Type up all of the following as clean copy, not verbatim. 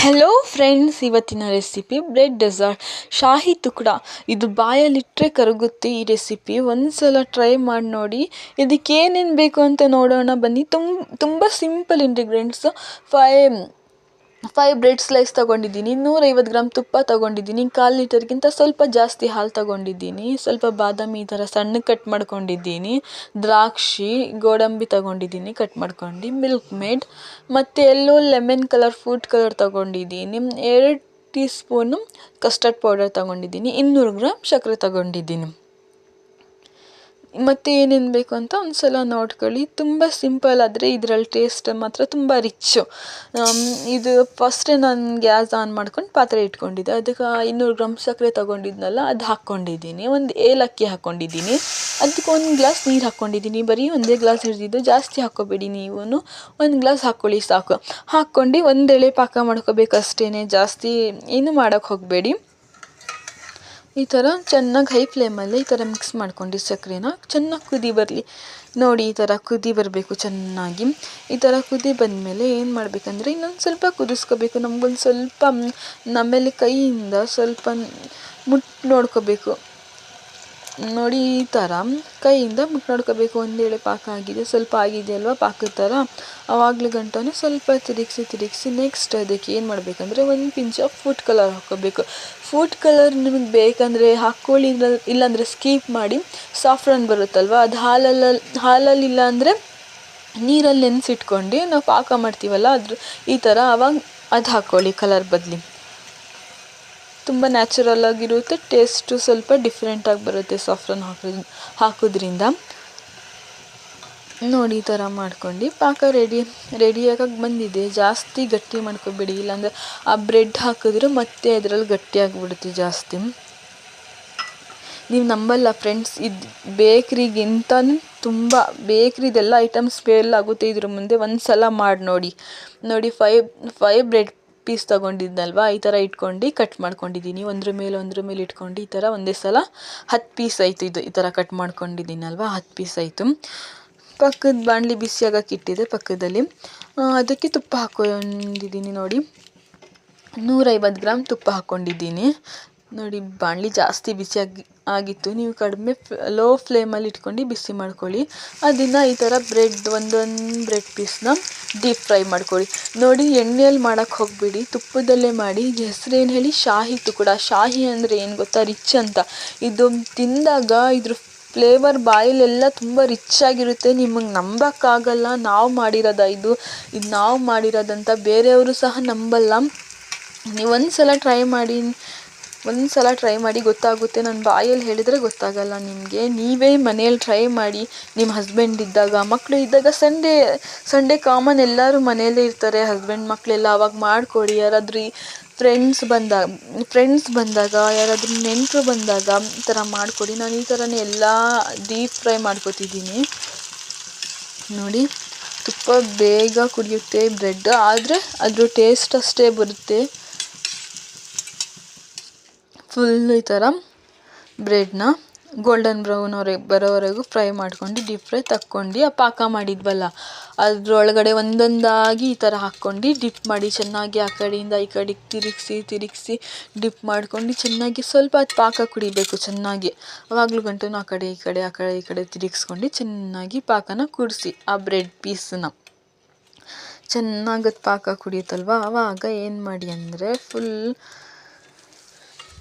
Hello friends, ಇವತ್ತಿನ recipe bread dessert ಶಾಹಿ ತುಕಡ. ಇದು ಬಾಯಲ್ಲಿಟ್ಟರೆ ಕರಗುತ್ತೆ ಈ ರೆಸಿಪಿ. ಒಂದ್ಸಲ ಟ್ರೈ ಮಾಡಿ ನೋಡಿ. ಇದಕ್ಕೆ ಏನೇನು ಬೇಕು ಅಂತ ನೋಡೋಣ ಬನ್ನಿ. ತುಂಬ simple ingredients. Five bread slice ತೊಗೊಂಡಿದ್ದೀನಿ, 150 ಗ್ರಾಮ್ ತುಪ್ಪ ತೊಗೊಂಡಿದ್ದೀನಿ, 1/4 ಲೀಟರ್ಗಿಂತ ಸ್ವಲ್ಪ ಜಾಸ್ತಿ ಹಾಲು ತೊಗೊಂಡಿದ್ದೀನಿ, ಸ್ವಲ್ಪ ಬಾದಾಮಿ ಈ ಥರ ಸಣ್ಣ ಕಟ್ ಮಾಡ್ಕೊಂಡಿದ್ದೀನಿ, ದ್ರಾಕ್ಷಿ ಗೋಡಂಬಿ ತೊಗೊಂಡಿದ್ದೀನಿ ಕಟ್ ಮಾಡ್ಕೊಂಡು, ಮಿಲ್ಕ್ ಮೇಡ್ ಮತ್ತು ಎಲ್ಲೋ ಲೆಮನ್ ಕಲರ್ ಫುಡ್ ಕಲರ್ ತೊಗೊಂಡಿದ್ದೀನಿ, 2 ಟೀ ಸ್ಪೂನು ಕಸ್ಟರ್ಡ್ ಪೌಡರ್ ತೊಗೊಂಡಿದ್ದೀನಿ, 200 ಗ್ರಾಮ್ ಸಕ್ಕರೆ ತೊಗೊಂಡಿದ್ದೀನಿ. ಮತ್ತು ಏನೇನು ಬೇಕು ಅಂತ ಒಂದು ಸಲ ನೋಡ್ಕೊಳ್ಳಿ. ತುಂಬ ಸಿಂಪಲ್ ಆದರೆ ಇದರಲ್ಲಿ ಟೇಸ್ಟ್ ಮಾತ್ರ ತುಂಬ ರಿಚ್ಚು. ಇದು ಫಸ್ಟೇ ನಾನು ಗ್ಯಾಸ್ ಆನ್ ಮಾಡ್ಕೊಂಡು ಪಾತ್ರೆ ಇಟ್ಕೊಂಡಿದ್ದೆ. ಅದಕ್ಕೆ 200 ಗ್ರಾಮ್ ಸಕ್ಕರೆ ತೊಗೊಂಡಿದ್ನಲ್ಲ ಅದು ಹಾಕ್ಕೊಂಡಿದ್ದೀನಿ, ಒಂದು ಏಲಕ್ಕಿ ಹಾಕ್ಕೊಂಡಿದ್ದೀನಿ, ಅದಕ್ಕೆ 1 ಗ್ಲಾಸ್ ನೀರು ಹಾಕ್ಕೊಂಡಿದ್ದೀನಿ. ಬರೀ ಒಂದೇ ಗ್ಲಾಸ್ ಹಿಡಿದಿದ್ದು, ಜಾಸ್ತಿ ಹಾಕ್ಕೋಬೇಡಿ. ನೀವು 1 ಗ್ಲಾಸ್ ಹಾಕ್ಕೊಳ್ಳಿ ಸಾಕು. ಹಾಕ್ಕೊಂಡು ಒಂದೆಳೆ ಪಾಕ ಮಾಡ್ಕೋಬೇಕು ಅಷ್ಟೇ, ಜಾಸ್ತಿ ಏನು ಮಾಡೋಕ್ಕೆ ಹೋಗಬೇಡಿ. ಈ ಥರ ಚೆನ್ನಾಗಿ ಹೈ ಫ್ಲೇಮಲ್ಲಿ ಈ ಥರ ಮಿಕ್ಸ್ ಮಾಡ್ಕೊಂಡು ಸಕ್ಕರೆನ ಚೆನ್ನಾಗಿ ಕುದಿ ಬರಲಿ ನೋಡಿ. ಈ ಥರ ಕುದಿ ಬರಬೇಕು ಚೆನ್ನಾಗಿ. ಈ ಥರ ಕುದಿ ಬಂದಮೇಲೆ ಏನು ಮಾಡಬೇಕಂದ್ರೆ ಇನ್ನೊಂದು ಸ್ವಲ್ಪ ಕುದಿಸ್ಕೋಬೇಕು. ನಮಗೊಂದು ಸ್ವಲ್ಪ ನಮ್ಮಲ್ಲಿ ಕೈಯಿಂದ ಸ್ವಲ್ಪ ನೋಡ್ಕೋಬೇಕು ನೋಡಿ. ಈ ಥರ ಕೈಯಿಂದ ನೋಡ್ಕೋಬೇಕು. ಒಂದೇಳೆ ಪಾಕ ಆಗಿದೆ, ಸ್ವಲ್ಪ ಆಗಿದೆ ಅಲ್ವಾ ಪಾಕದ ಥರ, ಆವಾಗಲೂ ಗಂಟು ಸ್ವಲ್ಪ ತಿರುಗಿಸಿ ನೆಕ್ಸ್ಟ್ ಅದಕ್ಕೆ ಏನು ಮಾಡಬೇಕಂದ್ರೆ 1 ಪಿಂಚ್ ಆಫ್ ಫುಡ್ ಕಲರ್ ಹಾಕ್ಕೋಬೇಕು. ಫುಡ್ ಕಲರ್ ನಿಮಗೆ ಬೇಕಂದರೆ ಹಾಕ್ಕೊಳ್ಳಿ, ಇಲ್ಲಾಂದರೆ ಸ್ಕಿಪ್ ಮಾಡಿ. ಸಾಫ್ರಾನ್ ಬರುತ್ತಲ್ವ, ಅದು ಹಾಲಲ್ಲಿ ಇಲ್ಲ ಅಂದರೆ ನೀರಲ್ಲಿ ನೆನೆಸಿಟ್ಕೊಂಡು ನಾವು ಪಾಕ ಮಾಡ್ತೀವಲ್ಲ ಈ ಥರ, ಆವಾಗ ಅದು ಹಾಕ್ಕೊಳ್ಳಿ ಕಲರ್ ಬದಲಿ. ತುಂಬ ನ್ಯಾಚುರಲ್ ಆಗಿರುತ್ತೆ, ಟೇಸ್ಟು ಸ್ವಲ್ಪ ಡಿಫ್ರೆಂಟಾಗಿ ಬರುತ್ತೆ ಸಾಫ್ರಾನ್ ಹಾಕೋದ್ರಿಂದ ನೋಡಿ. ಈ ಥರ ಮಾಡ್ಕೊಂಡು ಪಾಕ ರೆಡಿಯಾಗಿ ಬಂದಿದೆ. ಜಾಸ್ತಿ ಗಟ್ಟಿ ಮಾಡ್ಕೊಬೇಡಿ, ಇಲ್ಲಾಂದರೆ ಆ ಬ್ರೆಡ್ ಹಾಕಿದ್ರೆ ಮತ್ತೆ ಅದರಲ್ಲಿ ಗಟ್ಟಿಯಾಗಿಬಿಡುತ್ತೆ ಜಾಸ್ತಿ. ನೀವು ನಂಬಲ್ಲ ಫ್ರೆಂಡ್ಸ್, ಇದು ಬೇಕ್ರಿಗಿಂತ ತುಂಬ ಬೇಕ್ರಿದೆಲ್ಲ ಐಟಮ್ಸ್ ಫೇಲ್ ಆಗುತ್ತೆ ಇದ್ರ ಮುಂದೆ. ಒಂದು ಸಲ ಮಾಡಿ ನೋಡಿ. 5 ಬ್ರೆಡ್ ಪೀಸ್ ತೊಗೊಂಡಿದ್ದಲ್ವ, ಈ ಥರ ಇಟ್ಕೊಂಡು ಕಟ್ ಮಾಡ್ಕೊಂಡಿದ್ದೀನಿ. ಒಂದ್ರ ಮೇಲೆ ಇಟ್ಕೊಂಡು ಈ ಥರ ಒಂದೇ ಸಲ 10 ಪೀಸ್ ಆಯಿತು. ಇದು ಈ ಥರ ಕಟ್ ಮಾಡ್ಕೊಂಡಿದ್ದೀನಲ್ವ, 10 ಪೀಸ್ ಆಯಿತು. ಪಕ್ಕದ ಬಾಣಲಿ ಬಿಸಿಯಾಗಕ್ಕೆ ಇಟ್ಟಿದೆ ಪಕ್ಕದಲ್ಲಿ, ಅದಕ್ಕೆ ತುಪ್ಪ ಹಾಕ್ಕೊಂಡಿದ್ದೀನಿ ನೋಡಿ. 150 ಗ್ರಾಮ್ ತುಪ್ಪ ಹಾಕ್ಕೊಂಡಿದ್ದೀನಿ ನೋಡಿ. ಬಾಣಲಿ ಜಾಸ್ತಿ ಆಗಿತ್ತು, ನೀವು ಕಡಿಮೆ ಲೋ ಫ್ಲೇಮಲ್ಲಿ ಇಟ್ಕೊಂಡು ಬಿಸಿ ಮಾಡ್ಕೊಳ್ಳಿ. ಅದನ್ನು ಈ ಥರ ಒಂದೊಂದು ಬ್ರೆಡ್ ಪೀಸ್ನ ಡೀಪ್ ಫ್ರೈ ಮಾಡ್ಕೊಳ್ಳಿ ನೋಡಿ. ಎಣ್ಣೆಯಲ್ಲಿ ಮಾಡೋಕ್ಕೆ ಹೋಗಬೇಡಿ, ತುಪ್ಪದಲ್ಲೇ ಮಾಡಿ. ಹೆಸರೇನು ಹೇಳಿ, ಶಾಹಿ ತುಕಡ. ಶಾಹಿ ಅಂದರೆ ಏನು ಗೊತ್ತಾ, ರಿಚ್ ಅಂತ. ಇದು ತಿಂದಾಗ ಇದ್ರ ಫ್ಲೇವರ್ ಬಾಯಲ್ಲೆಲ್ಲ ತುಂಬ ರಿಚ್ ಆಗಿರುತ್ತೆ. ನಿಮಗೆ ನಂಬೋಕ್ಕಾಗಲ್ಲ, ನಾವು ಮಾಡಿರೋದು ಇದು ನಾವು ಮಾಡಿರೋದಂತ. ಬೇರೆಯವರು ಸಹ ನಂಬಲ್ಲ. ನೀವು ಒಂದು ಸಲ ಟ್ರೈ ಮಾಡಿ ಗೊತ್ತಾಗುತ್ತೆ. ನಾನು ಬಾಯಲ್ಲಿ ಹೇಳಿದರೆ ಗೊತ್ತಾಗಲ್ಲ ನಿಮಗೆ. ನೀವೇ ಮನೇಲಿ ಟ್ರೈ ಮಾಡಿ. ನಿಮ್ಮ ಹಸ್ಬೆಂಡ್ ಇದ್ದಾಗ, ಮಕ್ಕಳು ಇದ್ದಾಗ, ಸಂಡೇ ಕಾಮನ್ ಎಲ್ಲರೂ ಮನೆಯಲ್ಲೇ ಇರ್ತಾರೆ, ಹಸ್ಬೆಂಡ್ ಮಕ್ಕಳೆಲ್ಲ. ಅವಾಗ ಮಾಡಿಕೊಡಿ. ಯಾರಾದರೂ ಫ್ರೆಂಡ್ಸ್ ಬಂದಾಗ, ಯಾರಾದರೂ ನೆಂಟರು ಬಂದಾಗ ಈ ಥರ ಮಾಡಿಕೊಡಿ. ನಾನು ಈ ಥರನೇ ಎಲ್ಲ ಡೀಪ್ ಫ್ರೈ ಮಾಡ್ಕೊತಿದ್ದೀನಿ ನೋಡಿ. ತುಪ್ಪ ಬೇಗ ಕುಡಿಯುತ್ತೆ ಬ್ರೆಡ್, ಆದರೆ ಅದ್ರ ಟೇಸ್ಟ್ ಅಷ್ಟೇ ಬರುತ್ತೆ. ಫುಲ್ ಈ ಥರ ಬ್ರೆಡ್ನ ಗೋಲ್ಡನ್ ಬ್ರೌನ್ ಬರೋವರೆಗೂ ಫ್ರೈ ಮಾಡ್ಕೊಂಡು ಡೀಪ್ ಫ್ರೈ ತಕ್ಕೊಂಡು, ಆ ಪಾಕ ಮಾಡಿದ್ವಲ್ಲ ಅದರೊಳಗಡೆ ಒಂದೊಂದಾಗಿ ಈ ಥರ ಹಾಕ್ಕೊಂಡು ಡಿಪ್ ಮಾಡಿ ಚೆನ್ನಾಗಿ. ಆ ಕಡೆಯಿಂದ ಈ ಕಡೆಗೆ ತಿರುಗಿಸಿ ಡಿಪ್ ಮಾಡ್ಕೊಂಡು ಚೆನ್ನಾಗಿ ಸ್ವಲ್ಪ ಅದು ಪಾಕ ಕುಡಿಬೇಕು ಚೆನ್ನಾಗಿ. ಅವಾಗಲೂ ಗಂಟು ಆ ಕಡೆ ಈ ಕಡೆ ತಿರುಗಿಸ್ಕೊಂಡು ಚೆನ್ನಾಗಿ ಪಾಕನ ಕುಡಿಸಿ. ಆ ಬ್ರೆಡ್ ಪೀಸನ್ನ ಚೆನ್ನಾಗಿ ಅದು ಪಾಕ ಕುಡಿಯುತ್ತಲ್ವ, ಆವಾಗ ಏನು ಮಾಡಿ ಅಂದರೆ ಫುಲ್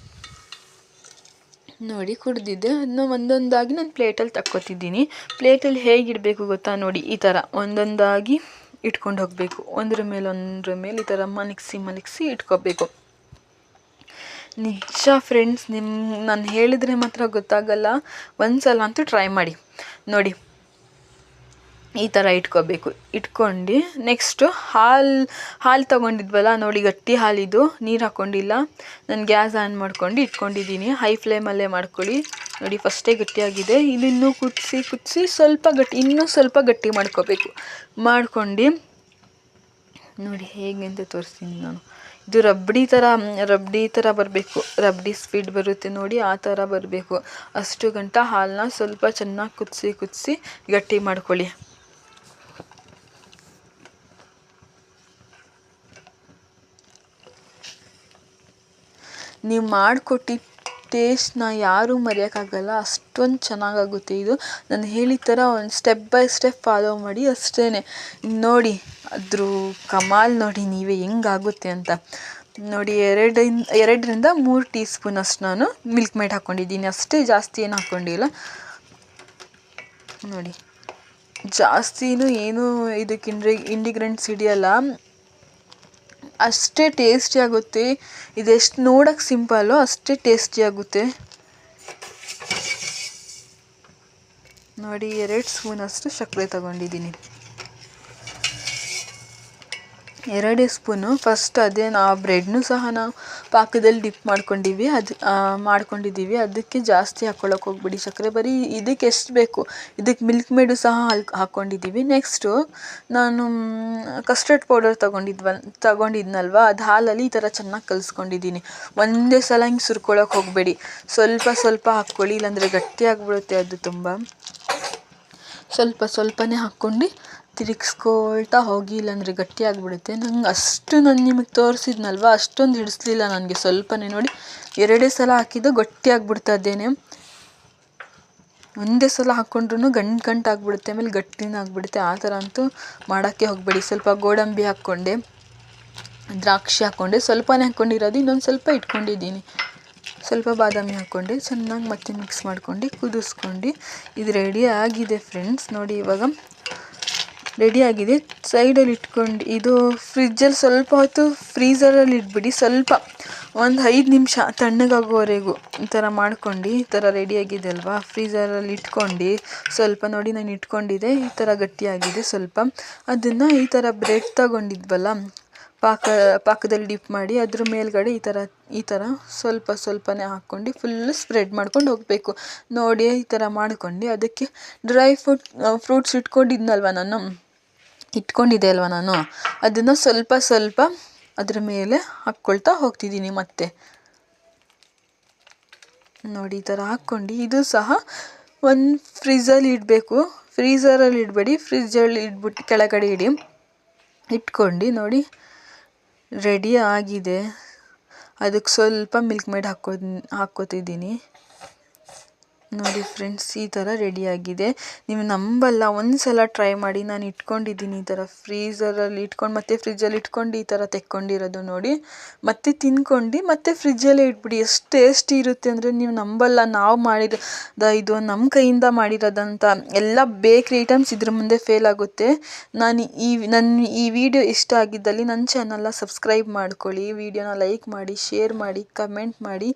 ನೋಡಿ ಕುಡಿದಿದ್ದೆ. ಅದನ್ನ ಒಂದೊಂದಾಗಿ ನಾನು ಪ್ಲೇಟಲ್ಲಿ ತಕ್ಕೊತಿದ್ದೀನಿ. ಪ್ಲೇಟಲ್ಲಿ ಹೇಗಿಡಬೇಕು ಗೊತ್ತಾ ನೋಡಿ, ಈ ಥರ ಒಂದೊಂದಾಗಿ ಇಟ್ಕೊಂಡು ಹೋಗಬೇಕು. ಒಂದ್ರ ಮೇಲೆ ಈ ಥರ ಮಲಗಿಸಿ ಇಟ್ಕೋಬೇಕು. ನಿಜ ಫ್ರೆಂಡ್ಸ್, ನಾನು ಹೇಳಿದರೆ ಮಾತ್ರ ಗೊತ್ತಾಗಲ್ಲ. ಒಂದು ಸಲ ಅಂತೂ ಟ್ರೈ ಮಾಡಿ ನೋಡಿ. ಈ ಥರ ಇಟ್ಕೊಂಡು ನೆಕ್ಸ್ಟು ಹಾಲು ತೊಗೊಂಡಿದ್ವಲ್ಲ ನೋಡಿ, ಗಟ್ಟಿ ಹಾಲಿದು, ನೀರು ಹಾಕ್ಕೊಂಡಿಲ್ಲ. ನಾನು ಗ್ಯಾಸ್ ಆನ್ ಮಾಡ್ಕೊಂಡು ಇಟ್ಕೊಂಡಿದ್ದೀನಿ. ಹೈ ಫ್ಲೇಮಲ್ಲೇ ಮಾಡ್ಕೊಳ್ಳಿ ನೋಡಿ. ಫಸ್ಟೇ ಗಟ್ಟಿಯಾಗಿದೆ. ಇದನ್ನು ಕುದಿಸಿ ಇನ್ನೂ ಸ್ವಲ್ಪ ಗಟ್ಟಿ ಮಾಡ್ಕೊಂಡು ನೋಡಿ ಹೇಗೆ ಅಂತ ತೋರಿಸ್ತೀನಿ ನಾನು. ಇದು ರಬ್ಡಿ ಥರ ಬರಬೇಕು. ರಬ್ಡಿ ಸ್ಪೀಡ್ ಬರುತ್ತೆ ನೋಡಿ, ಆ ಥರ ಬರಬೇಕು. ಅಷ್ಟು ಗಂಟ ಹಾಲನ್ನ ಸ್ವಲ್ಪ ಚೆನ್ನಾಗಿ ಕುದಿಸಿ ಗಟ್ಟಿ ಮಾಡ್ಕೊಳ್ಳಿ. ನೀವು ಮಾಡಿಕೊಟ್ಟಿದ್ದ ಟೇಸ್ಟ್ನ ಯಾರೂ ಮರೆಯೋಕ್ಕಾಗಲ್ಲ, ಅಷ್ಟೊಂದು ಚೆನ್ನಾಗಾಗುತ್ತೆ ಇದು. ನಾನು ಹೇಳಿದ ಥರ ಒಂದು ಸ್ಟೆಪ್ ಬೈ ಸ್ಟೆಪ್ ಫಾಲೋ ಮಾಡಿ ಅಷ್ಟೇ. ನೋಡಿ ಅದ್ರ ಕಮಾಲ್ ನೋಡಿ ನೀವೇ ಹೆಂಗಾಗುತ್ತೆ ಅಂತ. ನೋಡಿ 2ರಿಂದ 3 ಟೀ ಸ್ಪೂನ್ ಅಷ್ಟು ನಾನು ಮಿಲ್ಕ್ ಮೇಡ್ ಹಾಕ್ಕೊಂಡಿದ್ದೀನಿ ಅಷ್ಟೇ, ಜಾಸ್ತಿ ಏನು ಹಾಕ್ಕೊಂಡಿಲ್ಲ. ನೋಡಿ ಜಾಸ್ತಿನೂ ಏನೂ ಇದಕ್ಕೆ ಇಂಡಿಗ್ರೆಂಟ್ಸ್ ಹಿಡಿಯಲ್ಲ, ಅಷ್ಟೇ ಟೇಸ್ಟಿ ಆಗುತ್ತೆ. ಇದೆಷ್ಟು ನೋಡೋಕ್ಕೆ ಸಿಂಪಲ್ಲು ಅಷ್ಟೇ ಟೇಸ್ಟಿ ಆಗುತ್ತೆ. ನೋಡಿ 2 ಸ್ಪೂನಷ್ಟು ಸಕ್ಕರೆ ತಗೊಂಡಿದ್ದೀನಿ. 2 ಸ್ಪೂನು. ಫಸ್ಟ್ ಅದೇನು ಆ ಬ್ರೆಡ್ನೂ ಸಹ ನಾವು ಪಾಕದಲ್ಲಿ ಡಿಪ್ ಮಾಡ್ಕೊಂಡಿದ್ದೀವಿ, ಅದಕ್ಕೆ ಜಾಸ್ತಿ ಹಾಕ್ಕೊಳ್ಳೋಕೆ ಹೋಗ್ಬಿಡಿ ಸಕ್ಕರೆ. ಬರೀ ಇದಕ್ಕೆ ಎಷ್ಟು ಬೇಕು ಇದಕ್ಕೆ ಮಿಲ್ಕ್ ಮೇಡು ಸಹ ಹಾಕ್ಕೊಂಡಿದ್ದೀವಿ. ನೆಕ್ಸ್ಟು ನಾನು ಕಸ್ಟರ್ಡ್ ಪೌಡರ್ ತಗೊಂಡಿದ್ನಲ್ವ, ಅದು ಹಾಲಲ್ಲಿ ಈ ಥರ ಚೆನ್ನಾಗಿ ಕಲಿಸ್ಕೊಂಡಿದ್ದೀನಿ. ಒಂದೇ ಸಲ ಹಿಂಗೆ ಸುರ್ಕೊಳ್ಳೋಕೆ ಹೋಗಬೇಡಿ, ಸ್ವಲ್ಪ ಸ್ವಲ್ಪ ಹಾಕ್ಕೊಳ್ಳಿ, ಇಲ್ಲಾಂದರೆ ಗಟ್ಟಿ ಆಗಿಬಿಡುತ್ತೆ ಅದು ತುಂಬ. ಸ್ವಲ್ಪ ಸ್ವಲ್ಪನೇ ಹಾಕ್ಕೊಂಡು ತಿರುಗಿಸ್ಕೊಳ್ತಾ ಹೋಗಿ, ಇಲ್ಲಾಂದರೆ ಗಟ್ಟಿ ಆಗಿಬಿಡುತ್ತೆ. ನಾನು ನಿಮಗೆ ತೋರಿಸಿದ್ನಲ್ವ, ಅಷ್ಟೊಂದು ಹಿಡಿಸ್ಲಿಲ್ಲ ನನಗೆ, ಸ್ವಲ್ಪನೇ. ನೋಡಿ 2 ಸಲ ಹಾಕಿದ್ದು ಗಟ್ಟಿ ಆಗಿಬಿಡ್ತದೇನೆ. ಒಂದೇ ಸಲ ಹಾಕ್ಕೊಂಡ್ರೂ ಗಂಟು ಆಗಿಬಿಡುತ್ತೆ, ಆಮೇಲೆ ಗಟ್ಟಿನೂ ಆಗಿಬಿಡುತ್ತೆ. ಆ ಥರ ಅಂತೂ ಮಾಡೋಕ್ಕೆ ಹೋಗಬೇಡಿ. ಸ್ವಲ್ಪ ಗೋಡಂಬಿ ಹಾಕ್ಕೊಂಡೆ, ದ್ರಾಕ್ಷಿ ಹಾಕ್ಕೊಂಡೆ, ಸ್ವಲ್ಪನೇ ಹಾಕ್ಕೊಂಡಿರೋದು, ಇನ್ನೊಂದು ಸ್ವಲ್ಪ ಇಟ್ಕೊಂಡಿದ್ದೀನಿ. ಸ್ವಲ್ಪ ಬಾದಾಮಿ ಹಾಕ್ಕೊಂಡೆ, ಚೆನ್ನಾಗಿ ಮತ್ತೆ ಮಿಕ್ಸ್ ಮಾಡ್ಕೊಂಡು ಕುದಿಸ್ಕೊಂಡು ಇದು ರೆಡಿ ಆಗಿದೆ ಫ್ರೆಂಡ್ಸ್. ನೋಡಿ ಇವಾಗ ರೆಡಿ ಆಗಿದೆ. ಸೈಡಲ್ಲಿ ಇಟ್ಕೊಂಡು ಇದು ಫ್ರಿಜ್ಜಲ್ಲಿ ಸ್ವಲ್ಪ ಹೊತ್ತು ಫ್ರೀಝರಲ್ಲಿ ಇಟ್ಬಿಡಿ, ಸ್ವಲ್ಪ ಒಂದು 5 ನಿಮಿಷ ತಣ್ಣಗಾಗೋವರೆಗೂ ಈ ಥರ ಮಾಡ್ಕೊಂಡು. ಈ ಥರ ರೆಡಿಯಾಗಿದೆ ಅಲ್ವಾ, ಫ್ರೀಝರಲ್ಲಿ ಇಟ್ಕೊಂಡು ಸ್ವಲ್ಪ ನೋಡಿ ನಾನು ಇಟ್ಕೊಂಡಿದ್ದೆ, ಈ ಥರ ಗಟ್ಟಿಯಾಗಿದೆ ಸ್ವಲ್ಪ. ಅದನ್ನು ಈ ಥರ ಬ್ರೆಡ್ ತಗೊಂಡಿದ್ವಲ್ಲ, ಪಾಕದಲ್ಲಿ ಡಿಪ್ ಮಾಡಿ ಅದ್ರ ಮೇಲ್ಗಡೆ ಈ ಥರ ಸ್ವಲ್ಪ ಸ್ವಲ್ಪನೇ ಹಾಕ್ಕೊಂಡು ಫುಲ್ಲು ಸ್ಪ್ರೆಡ್ ಮಾಡ್ಕೊಂಡು ಹೋಗಬೇಕು. ನೋಡಿ ಈ ಥರ ಮಾಡ್ಕೊಂಡು ಅದಕ್ಕೆ ಡ್ರೈ ಫ್ರೂಟ್ಸ್ ಇಟ್ಕೊಂಡಿದ್ದೆ ಅಲ್ವ ನಾನು, ಅದನ್ನು ಸ್ವಲ್ಪ ಸ್ವಲ್ಪ ಅದ್ರ ಮೇಲೆ ಹಾಕ್ಕೊಳ್ತಾ ಹೋಗ್ತಿದ್ದೀನಿ ಮತ್ತೆ. ನೋಡಿ ಈ ಥರ ಹಾಕ್ಕೊಂಡು ಇದು ಸಹ ಒಂದು ಫ್ರಿಜ್ಜಲ್ಲಿ ಇಡಬೇಕು, ಫ್ರೀಝರಲ್ಲಿ ಇಡಬೇಡಿ, ಫ್ರಿಜ್ಜಲ್ಲಿ ಇಟ್ಬಿಟ್ಟು ಕೆಳಗಡೆ ಇಟ್ಕೊಂಡು. ನೋಡಿ ರೆಡಿ ಆಗಿದೆ. ಅದಕ್ಕೆ ಸ್ವಲ್ಪ ಮಿಲ್ಕ್ ಮೇಡ್ ಹಾಕ್ಕೋತಿದ್ದೀನಿ. ನೋಡಿ ಫ್ರೆಂಡ್ಸ್ ಈ ಥರ ರೆಡಿಯಾಗಿದೆ. ನೀವು ನಂಬಲ್ಲ, ಒಂದು ಸಲ ಟ್ರೈ ಮಾಡಿ. ನಾನು ಇಟ್ಕೊಂಡಿದ್ದೀನಿ ಈ ಥರ ಫ್ರೀಝರಲ್ಲಿ ಇಟ್ಕೊಂಡು ಮತ್ತೆ ಫ್ರಿಜ್ಜಲ್ಲಿ ಇಟ್ಕೊಂಡು ಈ ಥರ ತೆಕ್ಕೊಂಡಿರೋದು ನೋಡಿ. ಮತ್ತೆ ತಿನ್ಕೊಂಡು ಮತ್ತೆ ಫ್ರಿಜ್ಜಲ್ಲೇ ಇಟ್ಬಿಡಿ, ಎಷ್ಟು ಟೇಸ್ಟಿ ಇರುತ್ತೆ ಅಂದರೆ ನೀವು ನಂಬಲ್ಲ. ನಾವು ಇದು ನಮ್ಮ ಕೈಯಿಂದ ಮಾಡಿರೋದಂತ. ಎಲ್ಲ ಬೇಕ್ರಿ ಐಟಮ್ಸ್ ಇದ್ರ ಮುಂದೆ ಫೇಲ್ ಆಗುತ್ತೆ. ನನ್ನ ಈ ವಿಡಿಯೋ ಇಷ್ಟ ಆಗಿದ್ದಲ್ಲಿ ನನ್ನ ಚಾನಲ್ನ ಸಬ್ಸ್ಕ್ರೈಬ್ ಮಾಡ್ಕೊಳ್ಳಿ, ವಿಡಿಯೋನ ಲೈಕ್ ಮಾಡಿ, ಶೇರ್ ಮಾಡಿ, ಕಮೆಂಟ್ ಮಾಡಿ.